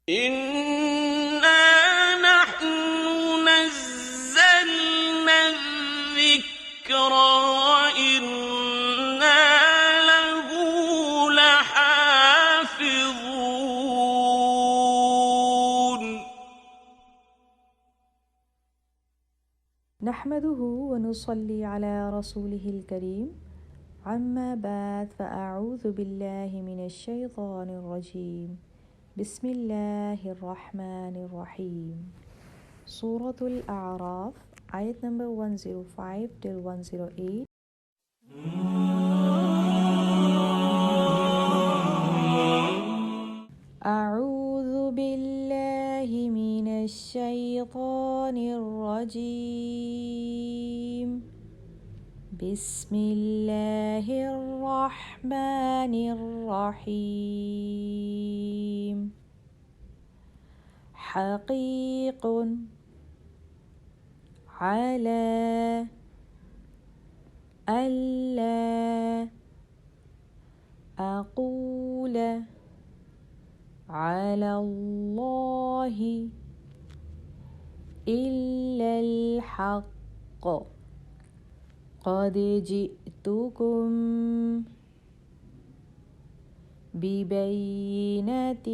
إِنَّا نَحْنُ نَزَّلْنَا الذِّكْرَ وَإِنَّا لَهُ لَحَافِظُونَ نحمده ونصلي على رسوله الكريم. عما بعد، فأعوذ بالله من الشيطان الرجيم. بسم الله الرحمن الرحيم. سورة الأعراف ayat number 105 till 108. أعوذ بالله من الشيطان الرجيم. بسم الله الرحمن الرحيم. حقيق على ألا أقول على الله إلا الحق. قد جئتكم ببينة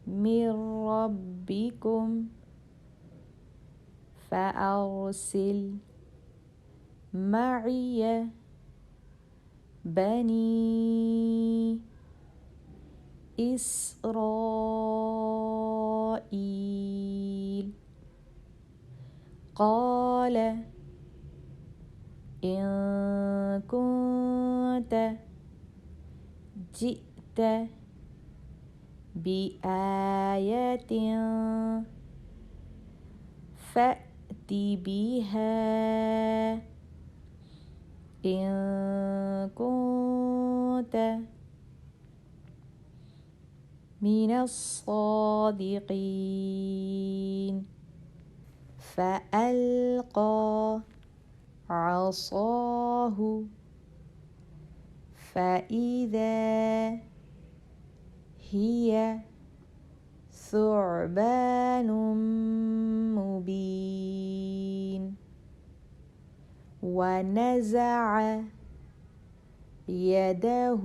من ربكم فأرسل معي بني إسرائيل. قال إن كنت جئت بآية فأت بها إن كنت من الصادقين. فألقى عصاه فإذا هي ثعبان مبين. ونزع يده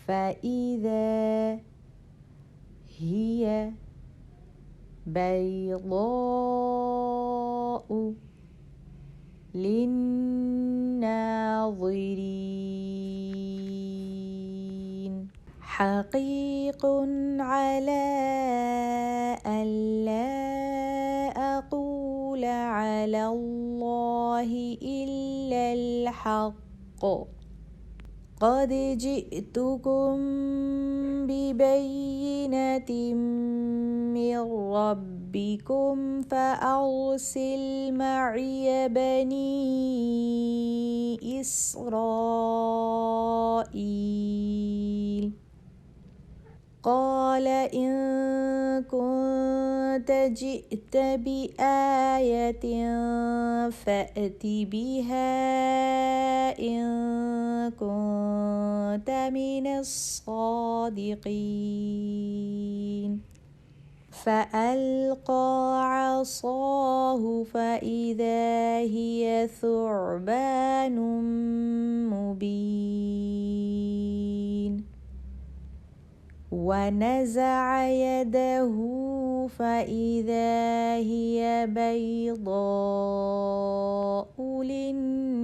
فإذا هي بيضاء للناظرين. حقيق على ألا أقول على الله إلا الحق. قد جئتكم ببينة من ربكم فأرسل معي بني إسرائيل. قال إن كنت جئت بآية فأت بها إن كنت من الصادقين. فألقى عصاه فإذا هي ثعبان مبين. ونزع يده فإذا هي بيضاء للناظرين.